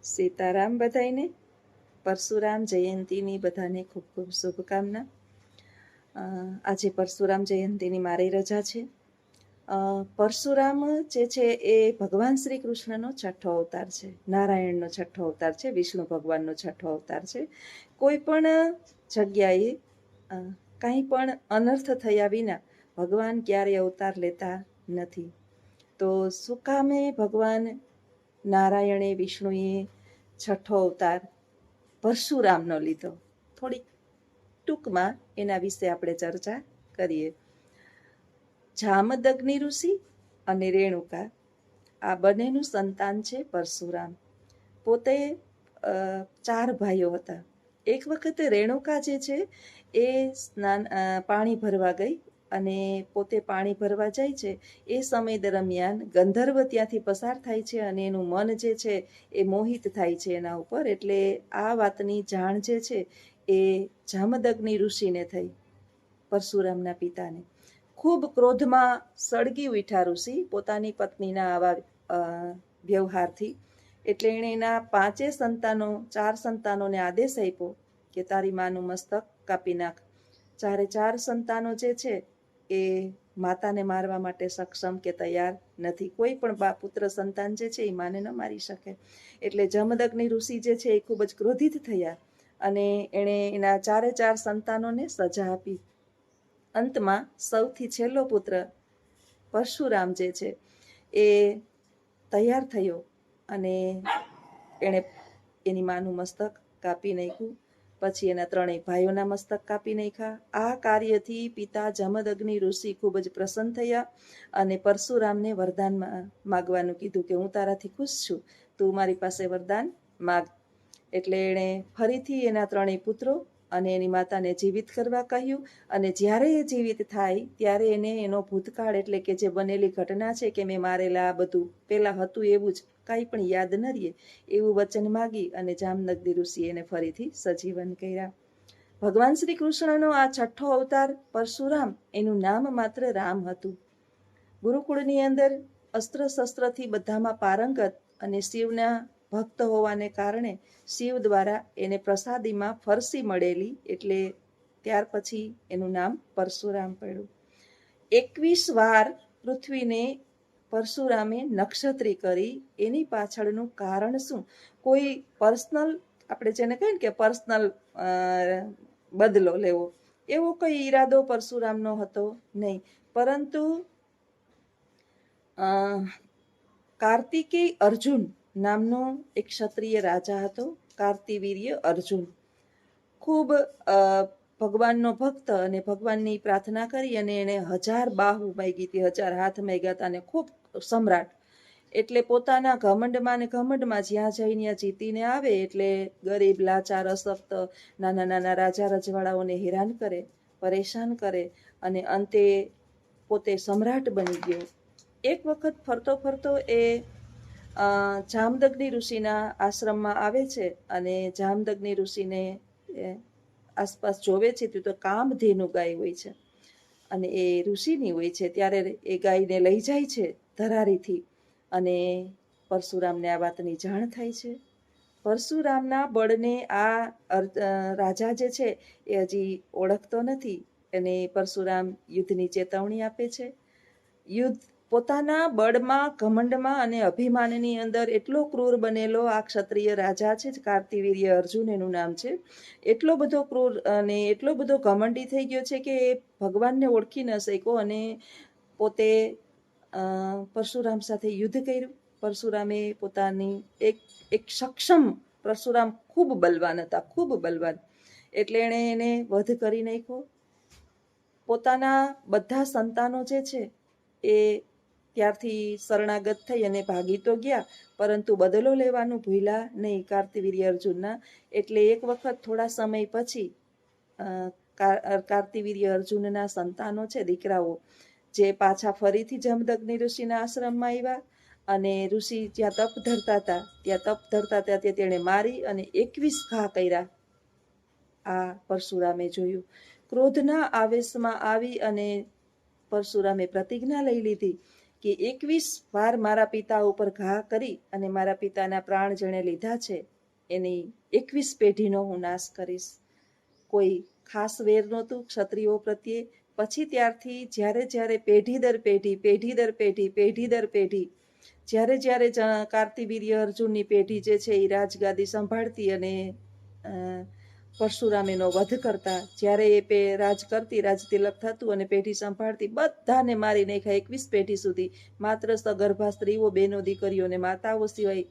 સીતારામ બધાઈને. પરશુરામ જયંતીની બધાને ખૂબ ખૂબ શુભકામના. આજે પરશુરામ જયંતીની મારી રજા છે. પરશુરામ જે છે એ ભગવાન શ્રી કૃષ્ણનો છઠ્ઠો અવતાર છે, નારાયણનો છઠ્ઠો અવતાર છે, વિષ્ણુ ભગવાનનો છઠ્ઠો અવતાર છે. કોઈ પણ જગ્યાએ કાંઈ પણ અનર્થ થયા વિના ભગવાન ક્યારેય અવતાર લેતા નથી. તો શું કામે ભગવાન નારાયણે વિષ્ણુએ છઠ્ઠો અવતાર પરશુરામનો લીધો? થોડીક ટૂંકમાં એના વિશે આપણે ચર્ચા કરીએ. જામદગ્નિ ઋષિ અને રેણુકા આ બંનેનું સંતાન છે પરશુરામ. પોતે 4 ભાઈઓ હતા. એક વખત રેણુકા જે છે એ પાણી ભરવા ગઈ અને પોતે પાણી ભરવા જાય છે. એ સમય દરમિયાન ગંધર્વ ત્યાંથી પસાર થાય છે અને એનું મન જે છે એ મોહિત થાય છે એના ઉપર. એટલે આ વાતની જાણ જે છે એ જામદગ્નિ ઋષિને થઈ, પરશુરામના પિતાને. ખૂબ ક્રોધમાં સળગી ઉઠ્યા ઋષિ પોતાની પત્નીના આવા વ્યવહારથી. એટલે એણે એના 5 સંતાનો 4 સંતાનોને આદેશ આપ્યો કે તારી માનું મસ્તક કાપી નાખ. 4 સંતાનો જે છે એ માતાને મારવા માટે સક્ષમ કે તૈયાર નથી. કોઈ પણ પુત્ર સંતાન જે છે એ માને ન મારી શકે. એટલે જમદગ્નિ ઋષિ જે છે એ ખૂબ જ ક્રોધિત થયા અને એણે એના 4 સંતાનોને સજા આપી. અંતમાં સૌથી છેલ્લો પુત્ર પરશુરામ જે છે એ તૈયાર થયો અને એણે એની માનું મસ્તક કાપી નાખ્યું. પછી એના 3 ભાઈઓના મસ્તક કાપી નાખ્યા. આ કાર્યથી પિતા જમદગ્નિ ઋષિ ખૂબ જ પ્રસન્ન થયા અને પરશુરામને વરદાન માગવાનું કીધું કે હું તારાથી ખુશ છું, તું મારી પાસે વરદાન માગ. એટલે એણે ફરીથી એના 3 પુત્રો અને એની માતાને જીવિત કરવા કહ્યું. અને જ્યારે એ જીવિત થાય ત્યારે એને એનો ભૂતકાળ એટલે કે જે બનેલી ઘટના છે કે મેં મારેલા આ બધું પહેલાં હતું એવું જ કાંઈ પણ યાદ ન રહે એવું વચન માગી અને જામદગ્નિ ઋષિ એને ફરીથી સજીવન કર્યા. ભગવાન શ્રી કૃષ્ણનો આ છઠ્ઠો અવતાર પરશુરામ, એનું નામ માત્ર રામ હતું. ગુરુકુળની અંદર અસ્ત્ર શસ્ત્રથી બધામાં પારંગત અને શિવના ભક્ત હોવાને કારણે શિવ દ્વારા એને પ્રસાદીમાં ફરસી મળેલી, એટલે ત્યાર પછી એનું નામ પરશુરામ પડ્યું. 21 વાર પૃથ્વીને પરશુરામે નક્ષત્રી કરી. એની પાછળનું કારણ શું? કોઈ પર્સનલ, આપણે જેને કહીએ ને કે પર્સનલ બદલો લેવો, એવો કોઈ ઈરાદો પરશુરામનો હતો નહીં. પરંતુ કાર્તિકેય અર્જુન નામનો એક ક્ષત્રિય રાજા હતો, કાર્તિવીર્ય અર્જુન. ખૂબ ભગવાનનો ભક્ત અને ભગવાનની પ્રાર્થના કરી અને એને 1000 બાહુ માગી હતી, 1000 હાથ માગ્યા હતા અને ખૂબ સમ્રાટ. એટલે પોતાના ઘમંડમાં ને ઘમંડમાં જ્યાં જઈને ત્યાં જીતીને આવે એટલે ગરીબ, લાચાર, અશક્ત, નાના રાજા રજવાડાઓને હેરાન કરે, પરેશાન કરે અને અંતે પોતે સમ્રાટ બની ગયો. એક વખત ફરતો ફરતો એ જામદગ્નિ ઋષિના આશ્રમમાં આવે છે અને જામદગ્નિ ઋષિને આસપાસ જોવે છે તો કામધેનુ ગાય હોય છે અને એ ઋષિની હોય છે. ત્યારે એ ગાયને લઈ જાય છે ધરારીથી અને પરશુરામને આ વાતની જાણ થાય છે. પરશુરામના બળને આ રાજા જે છે એ હજી ઓળખતો નથી અને પરશુરામ યુદ્ધની ચેતવણી આપે છે. યુદ્ધ પોતાના બળમાં, ઘમંડમાં અને અભિમાનની અંદર એટલો ક્રૂર બનેલો આ ક્ષત્રિય રાજા છે, કાર્તિવીર્ય અર્જુન એનું નામ છે. એટલો બધો ક્રૂર અને એટલો બધો ઘમંડી થઈ ગયો છે કે એ ભગવાનને ઓળખી ન શક્યો અને પોતે પરશુરામ સાથે યુદ્ધ કર્યું. પરશુરામે પોતાની એક સક્ષમ, પરશુરામ ખૂબ બલવાન હતા, ખૂબ બલવાન. એટલે એણે એને વધ કરી નાખ્યો. પોતાના બધા સંતાનો જે છે એ ત્યારથી શરણાગત થઈ અને ભાગી તો ગયા, પરંતુ બદલો લેવાનું ભૂલ્યા નહીં કાર્તિવીર્ય અર્જુનના. એટલે એક વખત થોડા સમય પછી કાર્તિવીર્ય અર્જુનના સંતાનો છે, દીકરાઓ, જે પાછા ફરીથી જમદગ્નિ ઋષિના આશ્રમમાં આવ્યા અને ઋષિ જ્યાં તપ ધરતા હતા તેણે મારી અને 21 ઘા કર્યા. આ પરશુરામે જોયું. ક્રોધના આવેશમાં આવી અને પરશુરામે પ્રતિજ્ઞા લઈ લીધી કે 21 વાર મારા પિતા ઉપર ઘા કરી અને મારા પિતાના પ્રાણ જેણે લીધા છે એની 21 પેઢીનો હું નાશ કરીશ. કોઈ ખાસ વેર નહોતું ક્ષત્રિયો પ્રત્યે. પછી ત્યારથી જ્યારે જ્યારે પેઢી દર પેઢી જ્યારે કાર્તિવીર્ય અર્જુનની પેઢી જે છે એ રાજગાદી સંભાળતી અને પરશુરામ એનો વધ કરતા, જ્યારે એ રાજ કરતી, રાજ તિલક થતું અને પેઢી સંભાળતી, બધાને મારી નાખ્યા 21 પેઢી સુધી. માત્ર સગર્ભા સ્ત્રીઓ, બેનો, દીકરીઓ અને માતાઓ સિવાય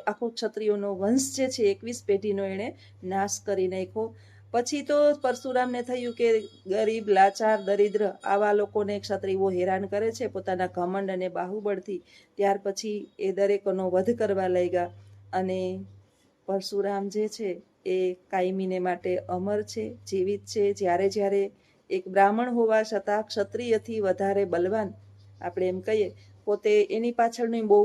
આખો ક્ષત્રિયોનો વંશ જે છે 21 પેઢીનો એણે નાશ કરી નાખ્યો. પછી તો પરશુરામને થયું કે ગરીબ, લાચાર, દરિદ્ર આવા લોકોને ક્ષત્રિયો હેરાન કરે છે પોતાના ઘમંડ અને બાહુબળથી. ત્યાર પછી એ દરેકનો વધ કરવા લાગ્યા અને પરશુરામ જે છે એ કાયમીને માટે અમર છે, જીવિત છે. જ્યારે જ્યારે એક બ્રાહ્મણ હોવા છતાં ક્ષત્રિયથી વધારે બલવાન, આપણે એમ કહીએ, પોતે એની પાછળનું બહુ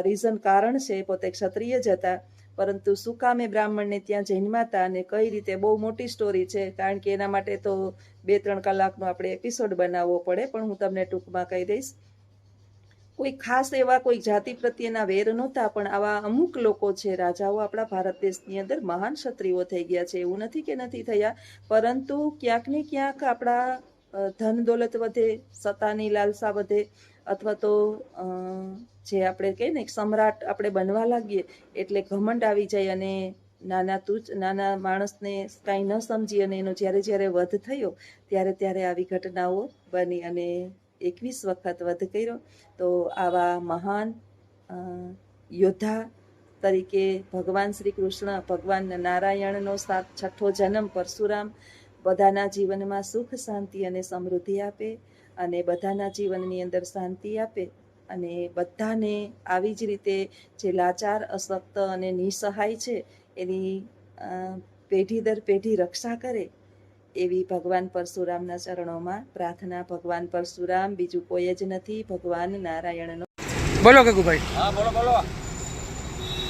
રીઝન કારણ છે, પોતે ક્ષત્રિય જ હતા, પરંતુ શું કામે બ્રાહ્મણને ત્યાં જન્માતા અને કઈ રીતે, બહુ મોટી સ્ટોરી છે, કારણ કે એના માટે તો 2-3 કલાકનો આપણે એપિસોડ બનાવવો પડે, પણ હું તમને ટૂંકમાં કહી દઈશ. કોઈ ખાસ એવા કોઈ જાતિ પ્રત્યેના વેર નહોતા, પણ આવા અમુક લોકો છે, રાજાઓ આપણા ભારત દેશની અંદર મહાન ક્ષત્રિયો થઈ ગયા છે, એવું નથી કે નથી થયા, પરંતુ ક્યાંક ને ક્યાંક આપણા ધન દોલત વધે, સત્તાની લાલસા વધે, અથવા તો જે આપણે કહીએ ને સમ્રાટ આપણે બનવા લાગીએ એટલે ઘમંડ આવી જાય અને નાના માણસને કાંઈ ન સમજી અને એનો જ્યારે જ્યારે વધ થયો ત્યારે આવી ઘટનાઓ બની અને 21 વખત વધ કર્યો. તો આવા મહાન યોદ્ધા તરીકે ભગવાન શ્રી કૃષ્ણ, ભગવાન નારાયણનો 6ઠ્ઠો જન્મ પરશુરામ બધાના જીવનમાં સુખ, શાંતિ અને સમૃદ્ધિ આપે અને બધાના જીવનની અંદર શાંતિ આપે અને બધાને આવી જ રીતે જે લાચાર, અશક્ત અને નિસહાય છે એની પેઢી દર પેઢી રક્ષા કરે એવી ભગવાન પરશુરામના ચરણોમાં પ્રાર્થના. ભગવાન પરશુરામ બીજું કોઈ જ નથી, ભગવાન નારાયણનો. બોલો ગગુભાઈ. हाँ बोलो बोलो।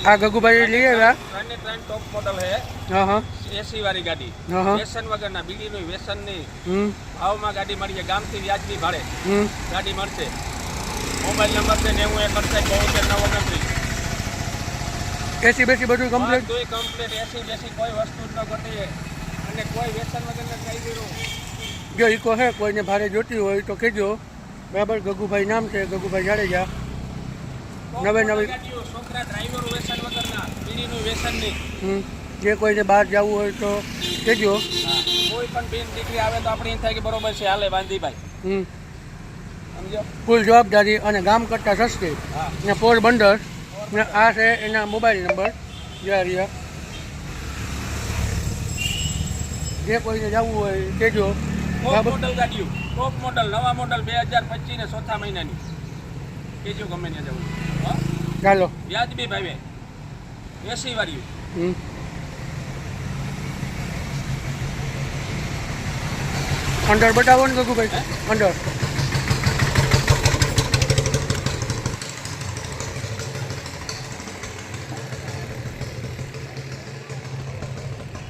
આ ગગુભાઈ લઈ આવ્યા. ट्रेन टॉप मॉडल है। હા હા एसी वाली गाड़ी। હા. व्यसन वगरना बीडीનું વ્યસન નહીં, હમ ભાવમાં ગાડી મળીએ, ગામથી વ્યાજબી ભાડે હમ ગાડી મળશે. મોબાઈલ નંબર છે 9161 એસી બેસી બધું કમ્પ્લીટ. કોઈ કમ્પ્લીટ એસી બેસી કોઈ વસ્તુ જ ન ઘટે અને કોઈ વ્યસન વગરના કાયદેનું. જો ઈકો હે કોઈને ભારે જોતી હોય તો કહેજો. બરાબર. ગગુભાઈ નામ છે, ગગુભાઈ જાડેજા. નવી ગાડીઓ, છોકરા ડ્રાઈવર વ્યસન વગરના, બીડીનું વ્યસન નહીં. જે કોઈને બહાર જવું હોય તો કહેજો. કોઈ પણ બેન દીકરી આવે તો આપણે એમ થાય કે બરોબર છે, હાલે વાંધીભાઈ. સમજો. ફૂલ જવાબદારી અને ગામ કરતાં સસ્તી. હા. ને પોરબંદર. ને આ છે એના મોબાઈલ નંબર. રહ્યા જે કોઈને જવું હોય કહેજો. ટોપ મોડલ ગાડીઓ, ટોપ મોડલ, નવા મોડલ 2025 ને ચોથા મહિનાની. કેજો ગમે ત્યાં જવું. હા, ચાલો. વ્યાજબી ભાવે એસી વાળી. અંડર બતાવો ને ગગુભાઈ. અંડર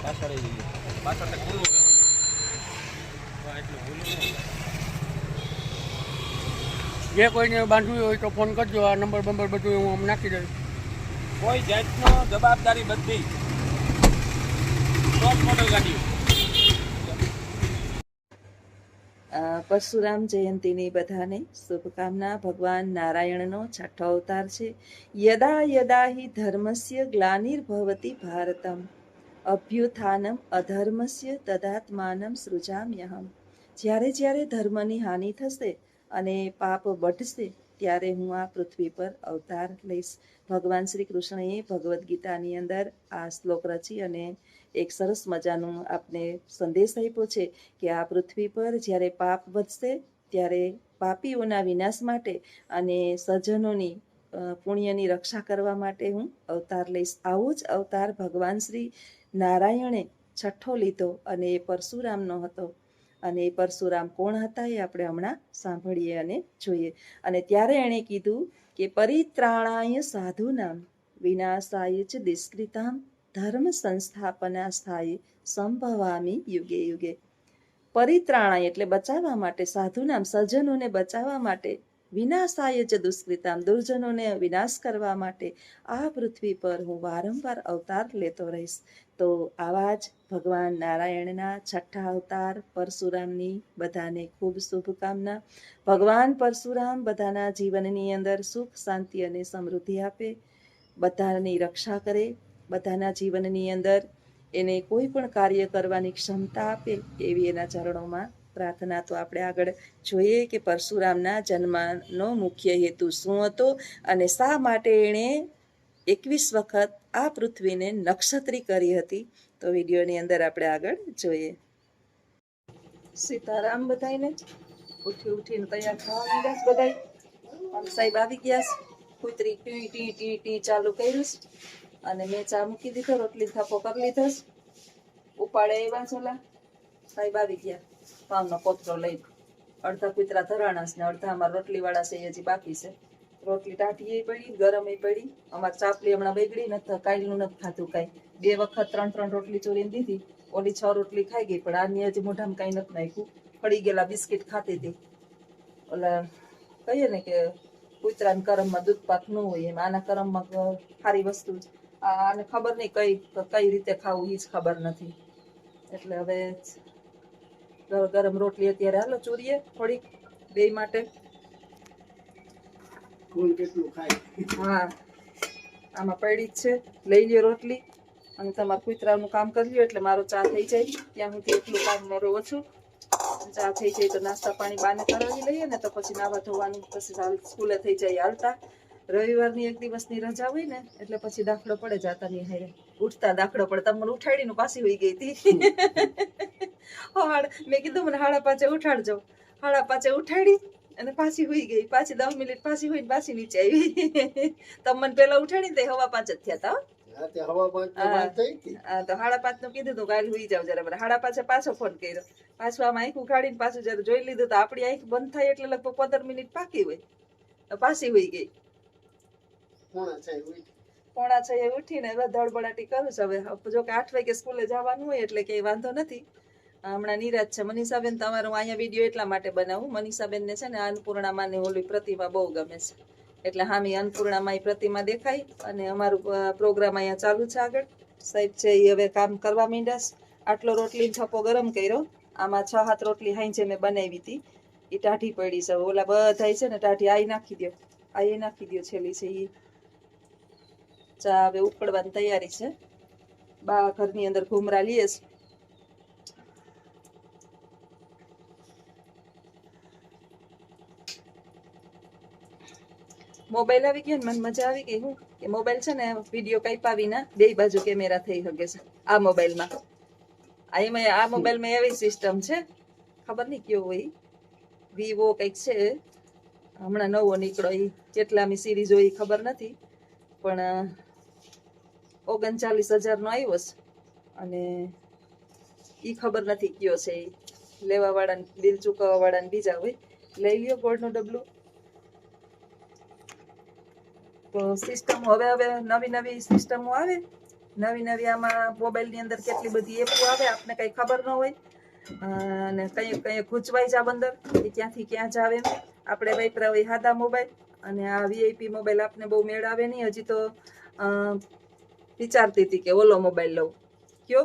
પાછળ જઈએ, પાછળ ખુલ્લું હોય. એટલું ખુલ્લું નહીં. જે કોઈને બાંધવું હોય તો ફોન કરજો. આ નંબર બંબર બધું હું આમ નાખી દઈશ. કોઈ જાતનો જવાબદારી બધી ટોપ મોડલ ગાડીઓ. પરશુરામ જયંતીની બધાને શુભકામના. ભગવાન નારાયણનો 6ઠ્ઠો અવતાર છે. યદા યદા હિ ધર્મસ્ય ગ્લાનિર્ભવતિ ભારતમ અભ્યુત્થાનમ અધર્મસ્ય તદાત્માનમ સૃજામ્યહમ. જ્યારે જ્યારે ધર્મની હાનિ થશે અને પાપ વધશે ત્યારે હું આ પૃથ્વી પર અવતાર લઈશ. ભગવાન શ્રી કૃષ્ણએ ભગવદ્ ગીતાની અંદર આ શ્લોક રચી અને એક સરસ મજાનું આપને સંદેશ આપ્યો છે કે આ પૃથ્વી પર જ્યારે પાપ વધશે ત્યારે પાપીઓના વિનાશ માટે અને સજ્જનોની પુણ્યની રક્ષા કરવા માટે હું અવતાર લઈશ. આવો જ અવતાર ભગવાન શ્રી નારાયણે 6ઠ્ઠો લીધો અને એ પરશુરામનો હતો. અને એ પરશુરામ કોણ હતા એ આપણે હમણાં સાંભળીએ અને જોઈએ. અને ત્યારે એણે કીધું કે પરિત્રાણાય સાધુનામ વિનાશાય ચ દિષ્કૃતામ ધર્મ સંસ્થાપના સ્થાયી સંભવામી યુગે યુગે. પરિત્રાણાય એટલે બચાવવા માટે, સાધુનામ સજ્જનોને બચાવવા માટે, વિનાશાય ચ દુષ્કૃતામ, દુર્જનોને વિનાશ કરવા માટે આ પૃથ્વી પર હું વારંવાર અવતાર લેતો રહીશ. તો આવા જ ભગવાન નારાયણના છઠ્ઠા અવતાર પરશુરામની બધાને ખૂબ શુભકામના. ભગવાન પરશુરામ બધાના જીવનની અંદર સુખ, શાંતિ અને સમૃદ્ધિ આપે, બધાની રક્ષા કરે, બધાના જીવનની અંદર એને કોઈ પણ કાર્ય કરવાની ક્ષમતા આપે, એવી એના ચરણોમાં પ્રાર્થના. તો આપણે આગળ જોઈએ કે પરશુરામના જન્મનો મુખ્ય હેતુ શું હતો અને શા માટે એણે 21 વખત આ પૃથ્વીને નક્ષત્રી કરી હતી. તો વિડીયોની અંદર આપણે આગળ જોઈએ. સીતારામ બધાઈને. ઉઠીને તૈયાર થવા માંડ્યા છે બધાય. સાહેબ આવી ગયા છે. કૂતરી ટી ટી ટી ટી ચાલુ કર્યું છે અને મેં ચા મૂકી દીધો, રોટલી થાપો કરી લીધો છે. ઉપાડે એવા છોલા સાહેબ આવી ગયા પાવનો કોથળો લઈ. અડધા કૂતરા ધરાણા છે ને અડધા અમારા રોટલી વાળા છે હજી બાકી છે. રોટલી ટાઢી પડી, ગરમ પડી. અમારે ચાપલી હમણાં બગડી નથી, કાલનું નથી ખાધું કાંઈ. 2 વખત 3 રોટલી ચોરીને દીધી. ઓલી 6 રોટલી ખાઈ ગઈ, પણ આની હજી મોઢામાં કાંઈ નથી નાખ્યું. પડી ગયેલા બિસ્કિટ ખાતી હતી. ઓલા કહીએ ને કે કૂતરાના કરમમાં દૂધપાક ન હોય એમ આના કરમમાં સારી વસ્તુ. આને ખબર નહીં કઈ રીતે ખાવું એ જ ખબર નથી. એટલે હવે ગરમ રોટલી અત્યારે હાલો ચોરીએ થોડીક બે માટે. હા, આમાં પડી જ છે. લઈ લ્યો રોટલી અને તમારા કૂતરાનું કામ કરી લ્યો એટલે મારો ચા થઈ જાય. ત્યાં સુધી એટલું કામ મારું ઓછું. ચા થઈ જાય તો નાસ્તા પાણી બાને કરાવી લઈએ ને તો પછી નાવા ધોવાનું, પછી સ્કૂલે થઈ જાય હાલતા. રવિવારની 1 દિવસની રજા હોય ને એટલે પછી દાખલો પડે જાતાની હારે. ઉઠતા દાખલો પડે. તમે મને ઉઠાડીને પાછી હોઈ ગઈ હતી. મેં કીધું મને 5:30 ઉઠાડજો. 5:30 ઉઠાડી અને પાછી હોઈ ગઈ. પાછી 10 મિનિટ પાછી હોઈને પાછી નીચે આવી. તમે મને પેલા ઉઠાડીને તે 5:15 જ થયા હતા. તો 5:30 નું કીધું તું કાલે હુઈ જાવ જરા. 5:30 પાછો ફોન કર્યો. પાછું આમ આંખ ઉઘાડીને પાછું જરા જોઈ લીધું તો આપણી આંખ બંધ થાય એટલે લગભગ 15 મિનિટ પાકી હોય. પાછી હોઈ ગઈ. 5:45 ઉઠીને ધડબડાટી કરું છું હવે. જો કે 8 વાગે સ્કૂલે જવાનું હોય એટલે કઈ વાંધો નથી. હમણાં નિરાજ છે. મનીષાબેન તમારો અહીંયા વિડીયો એટલા માટે બનાવું. મનીષાબેન ને છે ને અન્નપૂર્ણામાં ઓલી પ્રતિમા બહુ ગમે છે એટલે હામી અન્નપૂર્ણામાં પ્રતિમા દેખાય અને અમારું પ્રોગ્રામ અહીંયા ચાલુ છે આગળ. સાહેબ છે એ હવે કામ કરવા માંડ્યા. આટલો રોટલી છપ્પો ગરમ કર્યો. આમાં 6-7 રોટલી હાઈ છે મેં બનાવી હતી. એ ટાઢી પડી છે. ઓલા બધા છે ને ટાઢી આઈ નાખી દો. આઈ નાખી દો છેલ્લી છે એ. ચા હવે ઉકળવાની તૈયારી છે. બા ઘરની અંદર ઘૂમરા લીએ છે. મોબાઈલ આવી ગયો ને મને મજા આવી ગઈ. હું કે મોબાઈલ છે ને વિડીયો કાપ્યા વિના 2 બાજુ કેમેરા થઈ શકે છે આ મોબાઈલમાં. આ મોબાઈલમાં એવી સિસ્ટમ છે, ખબર નહીં કયો હોય, વિવો કંઈક છે, હમણાં નવો નીકળ્યો. એ કેટલામી સિરીઝ હોય ખબર નથી, પણ 39,000 નો આવ્યો છે અને એ ખબર નથી કયો છે. એ લેવા વાળાને, બિલ ચૂકવવા વાળાને બીજા હોય. લઈ લ્યો ગોળનું ડબલું. તો સિસ્ટમ હવે નવી સિસ્ટમો આવે. નવી આમાં મોબાઈલની અંદર કેટલી બધી એપો આવે આપને કઈ ખબર ન હોય અને કઈ ખૂંચવાઈ જા બંદર એ ક્યાંથી ક્યાં જાવે. આપણે વાપરા હોય સાદા મોબાઈલ અને આ વીઆઈપી મોબાઈલ આપને બહુ મેળ આવે નહીં. હજી તો વિચારતી હતી કે ઓલો મોબાઈલ લઉં. કયો